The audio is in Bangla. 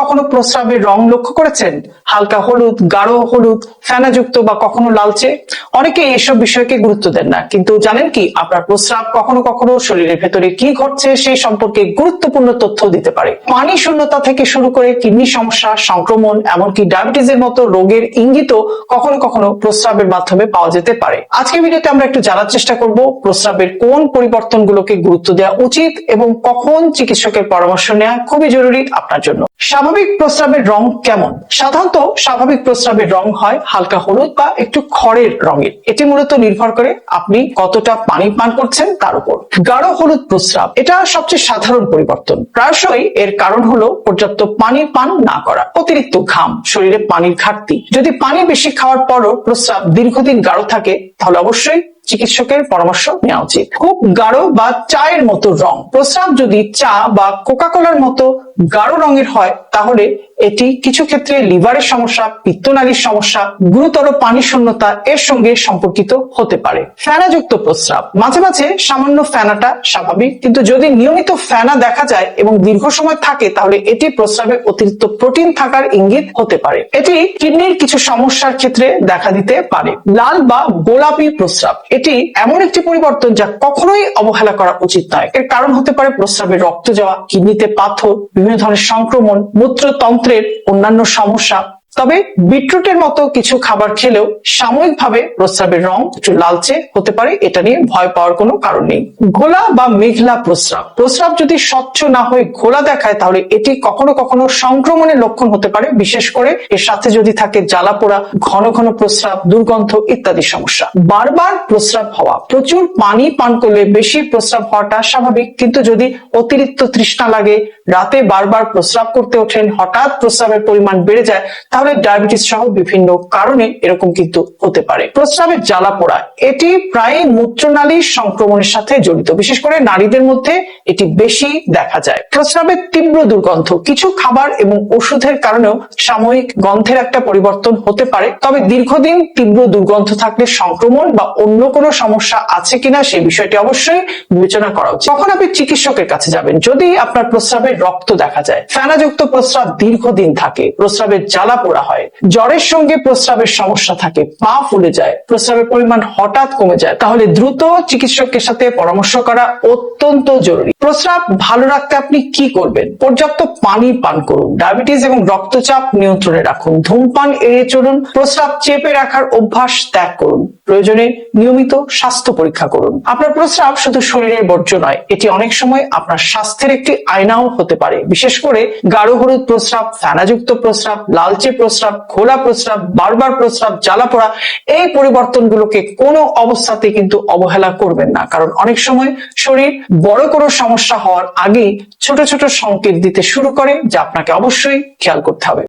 কখনো প্রস্রাবের রং লক্ষ্য করেছেন? হালকা হলুদ, গাঢ় হলুদ, ফেনাযুক্ত বা কখনো লালচে? অনেকে এসব বিষয়কে গুরুত্ব দেন না, কিন্তু জানেন কি আপনার প্রস্রাব কখনো কখনো শরীরের ভেতরে কি ঘটছে সেই সম্পর্কে গুরুত্বপূর্ণ তথ্য দিতে পারে। পানি শূন্যতা থেকে শুরু করে কিডনি সমস্যা, সংক্রমণ, এমনকি ডায়াবেটিসের মতো রোগের ইঙ্গিতও কখনো কখনো প্রস্রাবের মাধ্যমে পাওয়া যেতে পারে। আজকের ভিডিওতে আমরা একটু জানার চেষ্টা করব প্রস্রাবের কোন পরিবর্তনগুলোকে গুরুত্ব দেওয়া উচিত এবং কখন চিকিৎসকের পরামর্শ নেওয়া খুবই জরুরি আপনার জন্য। স্বাভাবিক প্রস্রাবের রং কেমন? সাধারণত স্বাভাবিক প্রস্রাবের রং হয় হালকা হলুদ বা একটু খড়ের রঙের। এটি মূলত নির্ভর করে আপনি কতটা পানি পান করছেন তার উপর। গাঢ় হলুদ প্রস্রাব, এটা সবচেয়ে সাধারণ পরিবর্তন। প্রায়শই এর কারণ হলো পর্যাপ্ত পানি পান না করা, অতিরিক্ত ঘাম, শরীরে পানির ঘাটতি। যদি পানি বেশি খাওয়ার পরও প্রস্রাব দীর্ঘদিন গাঢ় থাকে তাহলে অবশ্যই চিকিৎসকের পরামর্শ নেওয়া উচিত। খুব গাঢ় বা চায়ের মতো রং, প্রস্রাব যদি চা বা কোকাকোলার মতো গাঢ় রঙের হয় তাহলে এটি কিছু ক্ষেত্রে লিভারের সমস্যা, পিত্তনালীর সমস্যা, গুরুতর পানি শূন্যতা এর সঙ্গে সম্পর্কিত হতে পারে। ফেনাযুক্ত প্রস্রাব, মাঝে মাঝে সামান্য ফেনাটা স্বাভাবিক, কিন্তু যদি নিয়মিত ফেনা দেখা যায় এবং দীর্ঘ সময় থাকে তাহলে এটি প্রস্রাবে অতিরিক্ত প্রোটিন থাকার ইঙ্গিত হতে পারে। এটি কিডনির কিছু সমস্যার ক্ষেত্রে দেখা দিতে পারে। লাল বা গোলাপি প্রস্রাব, এটি এমন একটি পরিবর্তন যা কখনোই অবহেলা করা উচিত নয়। এর কারণ হতে পারে প্রস্রাবে রক্ত যাওয়া, কিডনিতে পাথর, বিভিন্ন ধরনের সংক্রমণ, মূত্রতন্ত্রের অন্যান্য সমস্যা। তবে বিটরুটের মতো কিছু খাবার খেলেও সাময়িকভাবে প্রস্রাবের রং একটু লালচে হতে পারে, এটা নিয়ে ভয় পাওয়ার কোনো কারণ নেই। ঘোলা বা মেঘলা প্রস্রাব, প্রস্রাব যদি স্বচ্ছ না হয়ে ঘোলা দেখায় তাহলে এটি কখনো কখনো সংক্রমণের লক্ষণ হতে পারে, বিশেষ করে এর সাথে যদি থাকে জ্বালাপোড়া, ঘন ঘন প্রস্রাব, দুর্গন্ধ ইত্যাদি সমস্যা। বারবার প্রস্রাব হওয়া, প্রচুর পানি পান করলে বেশি প্রস্রাব হওয়াটা স্বাভাবিক, কিন্তু যদি অতিরিক্ত তৃষ্ণা লাগে, রাতে বারবার প্রস্রাব করতে ওঠেন, হঠাৎ প্রস্রাবের পরিমাণ বেড়ে যায়, তাহলে ডায়াবেটিস সহ বিভিন্ন কারণে এরকম কিন্তু হতে পারে। প্রস্রাবের জ্বালাপোড়া, এটি প্রায় মূত্রনালীর সংক্রমণের সাথে জড়িত, বিশেষ করে নারীদের মধ্যে এটি বেশি দেখা যায়। প্রস্রাবের তীব্র দুর্গন্ধ, কিছু খাবার এবং ওষুধের কারণেও সাময়িক গন্ধের একটা পরিবর্তন হতে পারে, তবে দীর্ঘদিন তীব্র দুর্গন্ধ থাকলে সংক্রমণ বা অন্য কোনো সমস্যা আছে কিনা সেই বিষয়টি অবশ্যই বিবেচনা করা উচিত। তখন আপনি চিকিৎসকের কাছে যাবেন যদি আপনার প্রস্রাবের রক্ত দেখা যায়, ফেনাযুক্ত প্রস্রাব দীর্ঘদিন থাকে, প্রস্রাবের জ্বালাপোড়া হয়, জ্বরের সঙ্গে প্রস্রাবের সমস্যা থাকে, পা ফুলে যায়, প্রস্রাবের পরিমাণ হঠাৎ কমে যায়, তাহলে দ্রুত চিকিৎসকের সাথে পরামর্শ করা অত্যন্ত জরুরি। প্রস্রাব ভালো রাখতে আপনি কি করবেন? পর্যাপ্ত পানি পান করুন, ডায়াবেটিস এবং রক্তচাপ নিয়ন্ত্রণে রাখুন, ধূমপান এড়িয়ে চলুন, প্রস্রাব চেপে রাখার অভ্যাস ত্যাগ করুন, প্রয়োজনে নিয়মিত স্বাস্থ্য পরীক্ষা করুন। আপনার প্রস্রাব শুধু শরীরের বর্জ্য নয়, এটি অনেক সময় আপনার স্বাস্থ্যের একটি আয়নাও হতে পারে, বিশেষ করে গাঢ় হলুদ প্রস্রাব, ফেনাযুক্ত প্রস্রাব, লালচে প্রস্রাব, ঘোলা প্রস্রাব, বারবার প্রস্রাব, জ্বালাপোড়া, এই পরিবর্তনগুলোকে কোনো অবস্থাতে কিন্তু অবহেলা করবেন না, কারণ অনেক সময় শরীর বড় কোনো সমস্যা হওয়ার আগেই ছোট ছোট সংকেত দিতে শুরু করে, যা আপনাকে অবশ্যই খেয়াল করতে হবে।